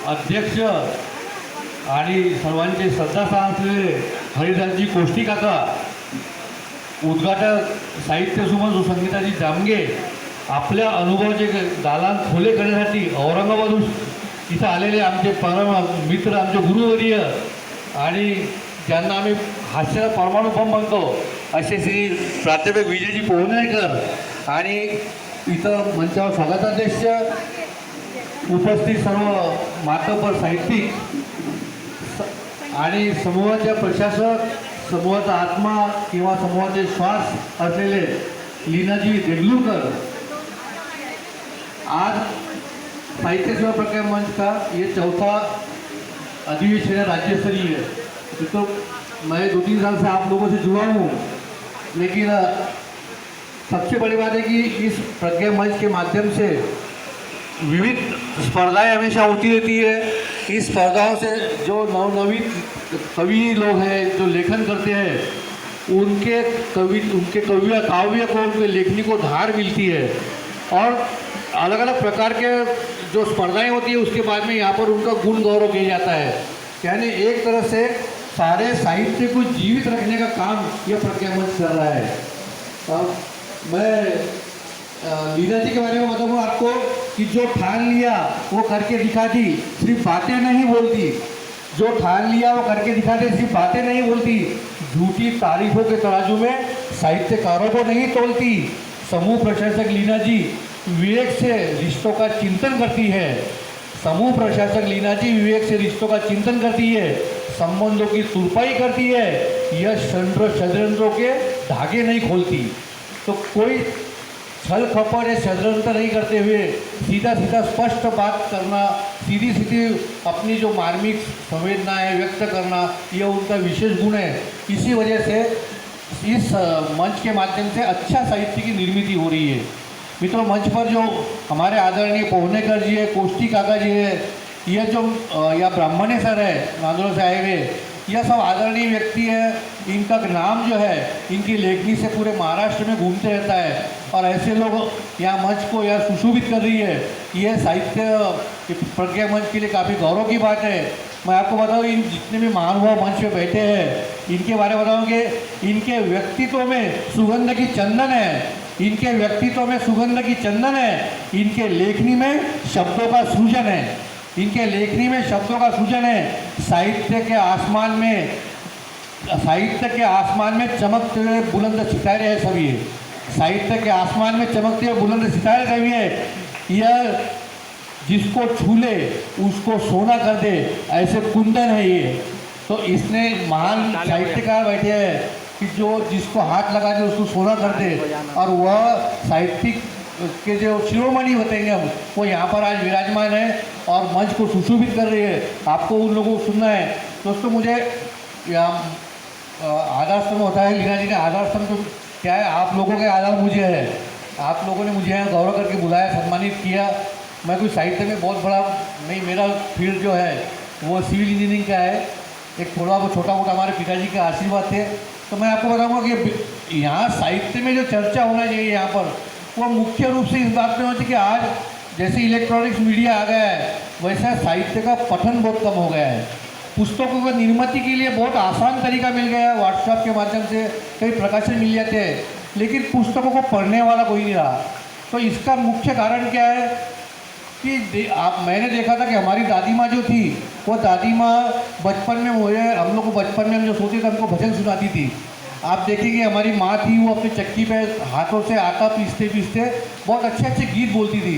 अध्यक्ष आणि सर्वांचे श्रद्धास्थान असलेले हरिदासजी कोष्टी काका, उद्घाटक साहित्य सुमन संगीताजी जामगे आपल्या अनुभवाचे दालन खुले करण्यासाठी औरंगाबादहून इथं आलेले आमचे परम मित्र, आमचे गुरुवर्य आणि ज्यांना आम्ही हास्य परमाणु बम म्हणतो असे श्री प्राध्यापक विजयजी पोहनेकर आणि इथं मंचावर स्वागताध्यक्ष उपस्थित सर्व मातबर साहित्यिक आणि समूहाचे प्रशासक, समूहाचा आत्मा किंवा समूहाचे श्वास असलेले लीनाजी देगलूरकर, आज साहित्य सेवा प्रज्ञा मंच का ये चौथा अधिवेशन है राज्य स्तरीय। तो मैं 2-3 साल से आप लोगों से जुड़ा हूँ, लेकिन सबसे बड़ी बात है कि इस प्रज्ञा मंच के माध्यम से विविध स्पर्धाएं हमेशा होती रहती है। इस स्पर्धाओं से जो नवनवीन कवि लोग हैं जो लेखन करते हैं उनके काव्य को, उनके लेखनी को धार मिलती है और अलग अलग प्रकार के जो स्पर्धाएं होती है उसके बाद में यहाँ पर उनका गुण गौरव किया जाता है। यानी एक तरह से सारे साहित्य को जीवित रखने का काम यह प्रज्ञा मंच कर रहा है। अब मैं लीना जी के बारे में बताऊँ आपको कि जो ठान लिया वो करके दिखा दी, सिर्फ बातें नहीं बोलती। जो ठान लिया वो करके दिखाते, सिर्फ बातें नहीं बोलती। झूठी तारीफों के तराजू में साहित्यकारों को नहीं तोलती। समूह प्रशासक लीना जी विवेक से रिश्तों का चिंतन करती है। समूह प्रशासक लीना जी विवेक से रिश्तों का चिंतन करती है, संबंधों की तुरपाई करती है। यह षड्यंत्रों के धागे नहीं खोलती। तो कोई छल कपट या षड्यंत्र नहीं करते हुए सीधा सीधा स्पष्ट बात करना, सीधी सीधी अपनी जो मार्मिक संवेदना है व्यक्त करना, यह उनका विशेष गुण है। इसी वजह से इस मंच के माध्यम से अच्छा साहित्य की निर्मित हो रही है। मित्रों, मंच पर जो हमारे आदरणीय पोहनेकर जी है, कोष्टी काका जी है, यह जो या ब्राह्मणे सर है नांदोड़ से आए हुए, यह सब आदरणीय व्यक्ति है। इनका नाम जो है इनकी लेखनी से पूरे महाराष्ट्र में घूमते रहता है और ऐसे लोग यहाँ मंच को यार सुशोभित कर रही है। यह साहित्य प्रज्ञा मंच के लिए काफ़ी गौरव की बात है। मैं आपको बताऊँ, इन जितने भी महानुभाव मंच पे बैठे हैं इनके बारे में बताऊँ कि इनके व्यक्तित्व में सुगंध की चंदन है। इनके व्यक्तित्व में सुगंध की चंदन है। इनके लेखनी में शब्दों का सृजन है। इनके लेखनी में शब्दों का सृजन है। साहित्य के आसमान में चमकते हुए बुलंद सितारे हैं सभी। साहित्य के आसमान में चमकते हुए बुलंद सितारे सभी है। यह जिसको छू ले उसको सोना कर दे, ऐसे कुंदन है ये। तो इसने महान साहित्यकार बैठे हैं कि जो जिसको हाथ लगा दे उसको सोना कर दे, और वह साहित्यिक के जो शिरोमणि होते हैं वो यहाँ पर आज विराजमान है और मंच को सुशोभित कर रही है। आपको उन लोगों को सुनना है। दोस्तों, मुझे यहाँ आधारस्तंभ होता है, लीना जी ने आधारस्तंभ तो क्या है, आप लोगों के आधार मुझे है। आप लोगों ने मुझे यहाँ गौरव करके बुलाया, सम्मानित किया। मैं कोई साहित्य में बहुत बड़ा नहीं, मेरा फील्ड जो है वो सिविल इंजीनियरिंग का है। एक थोड़ा बहुत छोटा मोटा हमारे पिताजी के आशीर्वाद थे। तो मैं आपको बताऊँगा कि यहाँ साहित्य में जो चर्चा होना चाहिए यहाँ पर, वो मुख्य रूप से इस बात में होती है कि आज जैसे इलेक्ट्रॉनिक्स मीडिया आ गया है वैसा साहित्य का पठन बहुत कम हो गया है। पुस्तकों की निर्मित के लिए बहुत आसान तरीका मिल गया है, व्हाट्सएप के माध्यम से कई प्रकाशन मिल जाते हैं, लेकिन पुस्तकों को पढ़ने वाला कोई नहीं रहा। तो इसका मुख्य कारण क्या है कि मैंने देखा था कि हमारी दादी माँ जो थी वो दादी माँ बचपन में हम लोग को बचपन में हम जो सोते थे हमको भजन सुनाती थी। आप देखेंगे हमारी माँ थी वो अपने चक्की पे हाथों से आटा पीसते पीसते बहुत अच्छे अच्छे गीत बोलती थी।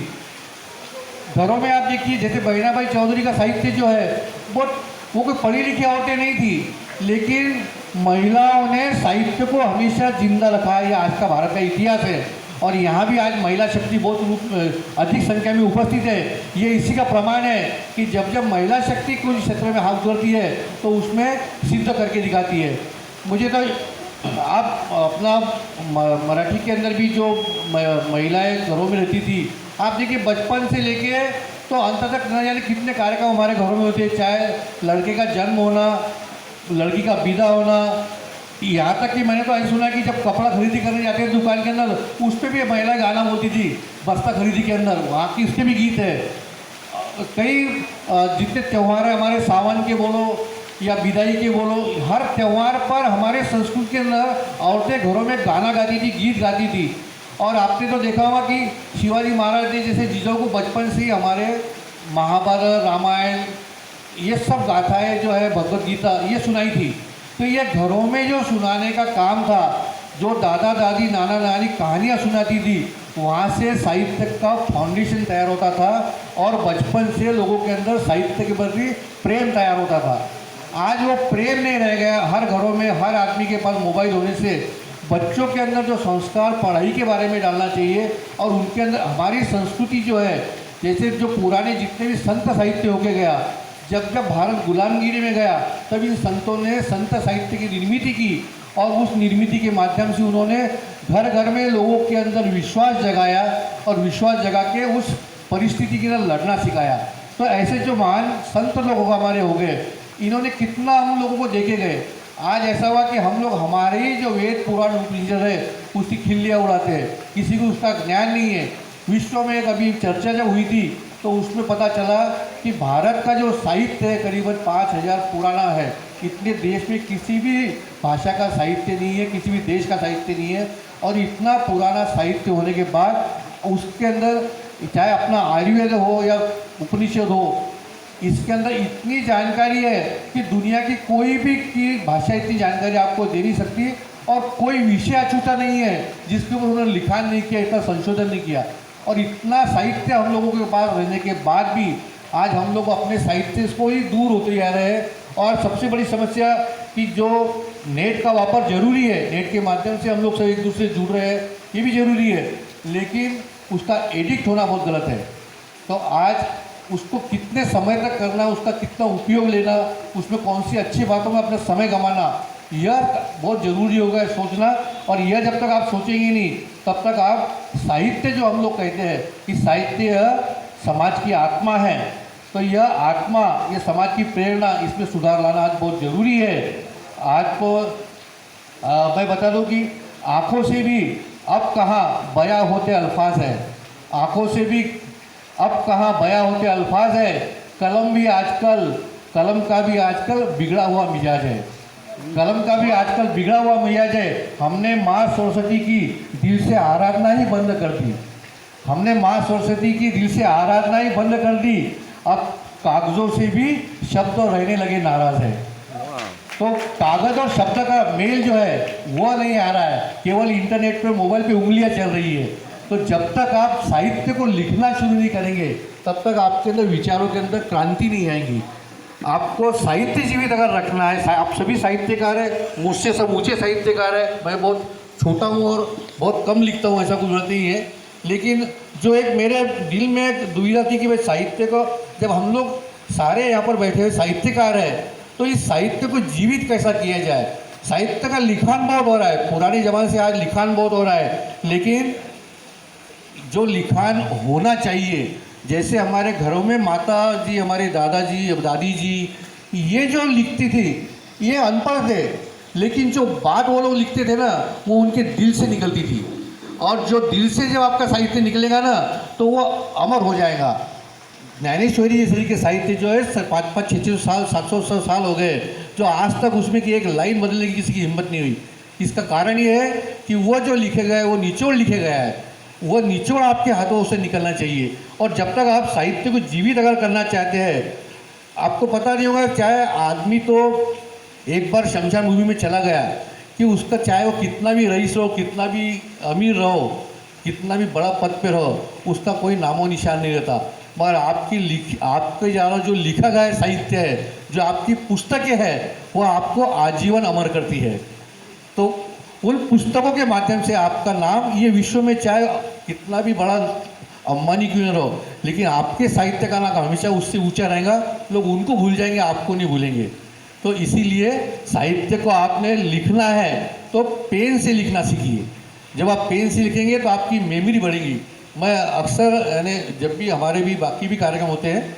घरों में आप देखिए जैसे बहिनाबाई चौधरी का साहित्य जो है वो कोई पढ़ी लिखी औरतें नहीं थी, लेकिन महिलाओं ने साहित्य को हमेशा जिंदा रखा है। ये आज का भारत का इतिहास है और यहाँ भी आज महिला शक्ति बहुत अधिक संख्या में उपस्थित है। ये इसी का प्रमाण है कि जब जब महिला शक्ति कुछ क्षेत्र में हाथ उतरती है तो उसमें सिद्ध करके दिखाती है। मुझे तो आप अपना मराठी के अंदर भी जो महिलाएं घरों में रहती थी, आप देखिए बचपन से लेके तो अंत तक न जाने कितने कार्यक्रम हमारे घरों में होते हैं। चाहे लड़के का जन्म होना, लड़की का विदा होना, यहाँ तक कि मैंने तो ऐसा सुना कि जब कपड़ा खरीदी करने जाते हैं दुकान के अंदर, उस पर भी महिला गाना बोलती थी बस्ता खरीदी के अंदर, वहाँ की उसके भी गीत है। कई जितने त्यौहार हैं हमारे, सावन के बोलो या बिदाई के बोलो, हर त्यौहार पर हमारे संस्कृति के अंदर औरतें घरों में गाना गाती थी, गीत गाती थी। और आपने तो देखा होगा कि शिवाजी महाराज ने जैसे जीजों को बचपन से ही हमारे महाभारत, रामायण, ये सब गाथाएं जो है, भगवत गीता, ये सुनाई थी। तो ये घरों में जो सुनाने का काम था, जो दादा दादी, नाना नानी कहानियाँ सुनाती थी, वहाँ से साहित्य का फाउंडेशन तैयार होता था और बचपन से लोगों के अंदर साहित्य के प्रति प्रेम तैयार होता था। आज वो प्रेम नहीं रह गया। हर घरों में, हर आदमी के पास मोबाइल होने से बच्चों के अंदर जो संस्कार पढ़ाई के बारे में डालना चाहिए और उनके अंदर हमारी संस्कृति जो है, जैसे जो पुराने जितने भी संत साहित्य होके गया, जब भारत गुलामगिरी में गया तब इन संतों ने संत साहित्य की निर्मित की और उस निर्मित के माध्यम से उन्होंने घर घर में लोगों के अंदर विश्वास जगाया और विश्वास जगा के उस परिस्थिति के अंदर लड़ना सिखाया। तो ऐसे जो महान संत लोग हमारे हो गए, इन्होंने कितना हम लोगों को देखे गए। आज ऐसा हुआ कि हम लोग हमारे ही जो वेद पुराण उपनिषद है उसकी खिल्लियाँ उड़ाते हैं, किसी को उसका ज्ञान नहीं है। विश्व में एक अभी चर्चा जब हुई थी तो उसमें पता चला कि भारत का जो साहित्य है करीबन 5000 पुराना है। इतने देश में किसी भी भाषा का साहित्य नहीं है, किसी भी देश का साहित्य नहीं है। और इतना पुराना साहित्य होने के बाद उसके अंदर चाहे अपना आयुर्वेद हो या उपनिषद हो, इसके अंदर इतनी जानकारी है कि दुनिया की कोई भी की भाषा इतनी जानकारी आपको दे नहीं सकती। और कोई विषय अछूता नहीं है जिसके ऊपर उन्होंने लिखान नहीं किया, इतना संशोधन नहीं किया। और इतना साहित्य हम लोगों के पास रहने के बाद भी आज हम लोग अपने साहित्य को ही दूर होते जा रहे हैं। और सबसे बड़ी समस्या कि जो नेट का वापर जरूरी है, नेट के माध्यम से हम लोग सब एक दूसरे से जुड़ रहे हैं, ये भी ज़रूरी है, लेकिन उसका एडिक्ट होना बहुत गलत है। तो आज उसको कितने समय तक करना, उसका कितना उपयोग लेना, उसमें कौन सी अच्छी बातों में अपना समय गंवाना, यह बहुत ज़रूरी होगा सोचना। और यह जब तक आप सोचेंगे नहीं तब तक आप साहित्य, जो हम लोग कहते हैं कि साहित्य समाज की आत्मा है, तो यह आत्मा, यह समाज की प्रेरणा, इसमें सुधार लाना आज बहुत ज़रूरी है। आज को मैं बता दूं कि आँखों से भी अब कहाँ बयां होते अल्फाज है, आँखों से भी अब कहाँ बयां होते अल्फाज है। कलम का भी आजकल बिगड़ा हुआ मिजाज है, कलम का भी आजकल बिगड़ा हुआ मिजाज है। हमने माँ सरस्वती की दिल से आराधना ही बंद कर दी, हमने माँ सरस्वती की दिल से आराधना ही बंद कर दी। अब कागज़ों से भी शब्द रहने लगे नाराज है। तो कागज़ और शब्द का मेल जो है वो नहीं आ रहा है, केवल इंटरनेट पे, मोबाइल पे उंगलियां चल रही है। तो जब तक आप साहित्य को लिखना शुरू नहीं करेंगे तब तक आपके अंदर विचारों के अंदर क्रांति नहीं आएगी। आपको साहित्य जीवित अगर रखना है, आप सभी साहित्यकार हैं, मुझसे सब ऊँचे साहित्यकार है, मैं बहुत छोटा हूँ और बहुत कम लिखता हूँ, ऐसा कुछ नहीं है। लेकिन जो एक मेरे दिल में एक दुविधा थी कि भाई साहित्य को, जब हम लोग सारे यहाँ पर बैठे हुए साहित्यकार हैं, तो इस साहित्य को जीवित कैसा किया जाए। साहित्य का लिखान बहुत हो रहा है, पुराने ज़माने से आज लिखान बहुत हो रहा है, लेकिन जो लिखान होना चाहिए, जैसे हमारे घरों में माता जी, हमारे दादाजी, दादी जी, ये जो लिखती थी ये अनपढ़ थे, लेकिन जो बात वो लोग लिखते थे ना वो उनके दिल से निकलती थी। और जो दिल से जब आपका साहित्य निकलेगा ना तो वो अमर हो जाएगा। ज्ञानेश्वरी जैसे के साहित्य जो है 500 600 साल 700 साल हो गए, जो आज तक उसमें की एक लाइन बदलने की किसी की हिम्मत नहीं हुई। इसका कारण ये है कि वो जो लिखे गए, वो निचोड़ लिखे गया है, वो निचोड़ आपके हाथों से निकलना चाहिए। और जब तक आप साहित्य को जीवित अगर करना चाहते हैं, आपको पता नहीं होगा, चाहे आदमी तो एक बार शमशान भूमि में चला गया कि उसका चाहे वो कितना भी रईस हो, कितना भी अमीर रहो, कितना भी बड़ा पद पे रहो, उसका कोई नामो निशान नहीं रहता। मगर आपके द्वारा जो लिखा गया साहित्य है, जो आपकी पुस्तकें हैं, वो आपको आजीवन अमर करती है। तो उन पुस्तकों के माध्यम से आपका नाम ये विश्व में चाहे कितना भी बड़ा अंबानी क्यों न रहो, लेकिन आपके साहित्य का नाम हमेशा उससे ऊंचा रहेगा। लोग उनको भूल जाएंगे, आपको नहीं भूलेंगे। तो इसीलिए साहित्य को आपने लिखना है तो पेन से लिखना सीखिए। जब आप पेन से लिखेंगे तो आपकी मेमोरी बढ़ेगी। मैं अक्सर, यानी जब भी हमारे भी बाकी भी कार्यक्रम होते हैं,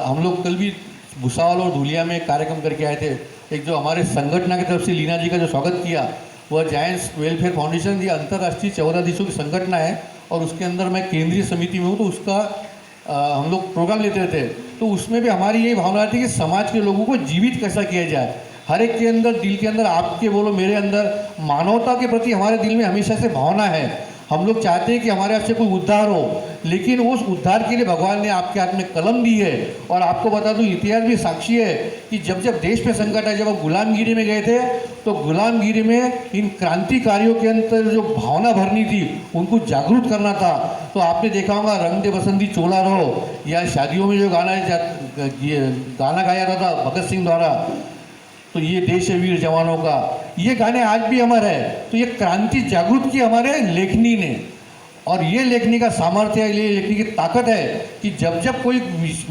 हम लोग कल भी भुसावल और धुलिया में कार्यक्रम करके आए थे। एक जो हमारे संगठन की तरफ से लीना जी का जो स्वागत किया, वह जायंट्स वेलफेयर फाउंडेशन, ये अंतर्राष्ट्रीय 14 देशों की संगठन है और उसके अंदर मैं केंद्रीय समिति में हूँ। तो उसका हम लोग प्रोग्राम लेते थे, तो उसमें भी हमारी यही भावना थी कि समाज के लोगों को जीवित कैसा किया जाए। हर एक के अंदर, दिल के अंदर, आपके बोलो मेरे अंदर, मानवता के प्रति हमारे दिल में हमेशा से भावना है। हम लोग चाहते हैं कि हमारे हाथ से कोई उद्धार हो, लेकिन उस उद्धार के लिए भगवान ने आपके हाथ में कलम दी है। और आपको बता दूं, इतिहास भी साक्षी है कि जब जब देश पे संकट आया, जब आप गुलामगिरी में गए थे, तो गुलामगिरी में इन क्रांतिकारियों के अंदर जो भावना भरनी थी, उनको जागरूक करना था। तो आपने देखा होगा रंग दे बसंती चोला रहो, या शादियों में जो गाना गाया था भगत सिंह द्वारा, तो ये देश है वीर जवानों का, ये गाने आज भी अमर है। तो ये क्रांति जागृत की हमारे लेखनी ने, और ये लेखनी का सामर्थ्य है, ये लेखनी की ताकत है कि जब जब कोई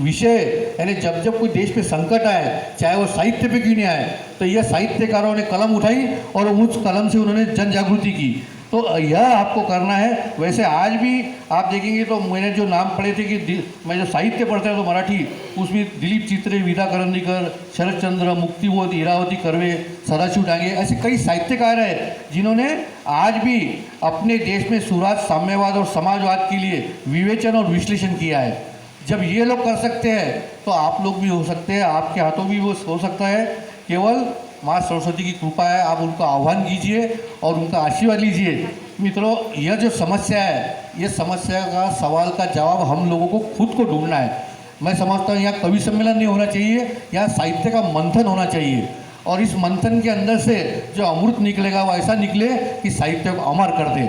विषय, यानी जब जब कोई देश पे संकट आए, चाहे वो साहित्य पे क्यों नहीं आए, तो यह साहित्यकारों ने कलम उठाई और उस कलम से उन्होंने जन जागृति की। तो यह आपको करना है। वैसे आज भी आप देखेंगे तो मैंने जो नाम पढ़े थे कि मैं जो साहित्य पढ़ता है तो मराठी, उसमें दिलीप चित्रे, विदा करंदीकर, शरद चंद्र, मुक्तिबोध, इरावती कर्वे, सदाशिव डांगे, ऐसे कई साहित्यकार हैं जिन्होंने आज भी अपने देश में सुराज, साम्यवाद और समाजवाद के लिए विवेचन और विश्लेषण किया है। जब ये लोग कर सकते हैं तो आप लोग भी हो सकते हैं, आपके हाथों भी वो हो सकता है। केवल माँ सरस्वती की कृपा है, आप उनका आह्वान कीजिए और उनका आशीर्वाद लीजिए। मित्रों, यह जो समस्या है, ये समस्या का सवाल का जवाब हम लोगों को खुद को ढूंढना है। मैं समझता हूँ यहाँ कवि सम्मेलन नहीं होना चाहिए, यहाँ साहित्य का मंथन होना चाहिए, और इस मंथन के अंदर से जो अमृत निकलेगा वो ऐसा निकले कि साहित्य को अमर कर दे।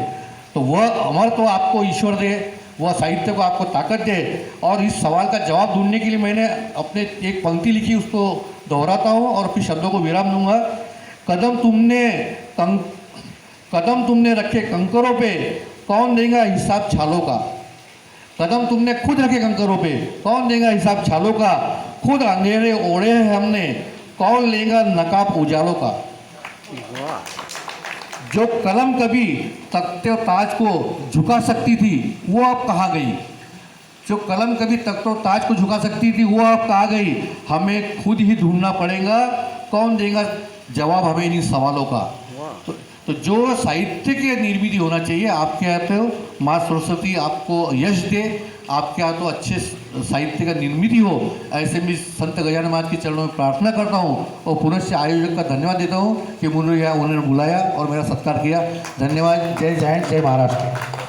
तो वह अमर तो आपको ईश्वर दे, वह साहित्य को आपको ताकत दे। और इस सवाल का जवाब ढूंढने के लिए मैंने अपने एक पंक्ति लिखी, उसको दोहराता हूँ और फिर शब्दों को विराम दूंगा। कदम तुमने रखे कंकरों पे, कौन देगा हिसाब छालों का। कदम तुमने खुद रखे कंकरों पे, कौन देगा हिसाब छालों का। खुद अंधेरे ओढ़े हैं हमने, कौन लेगा नकाब उजालों का। जो कलम कभी तख्ते ताज को झुका सकती थी, वो अब कहाँ गई। जो कलम कभी तख्ते ताज को झुका सकती थी, वो अब कहाँ गई। हमें खुद ही ढूंढना पड़ेगा, कौन देगा जवाब हमें इन सवालों का। तो जो साहित्य के निर्मित होना चाहिए, आपके यहाँ तो माँ सरस्वती आपको यश दे, आपके यहाँ तो अच्छे साहित्य का निर्मित हो। ऐसे में संत गजानन महाराज के चरणों में प्रार्थना करता हूँ और पुनश्च आयोजक का धन्यवाद देता हूँ कि मुझे यहाँ उन्होंने बुलाया और मेरा सत्कार किया। धन्यवाद। जय जय हिंद, जय महाराष्ट्र।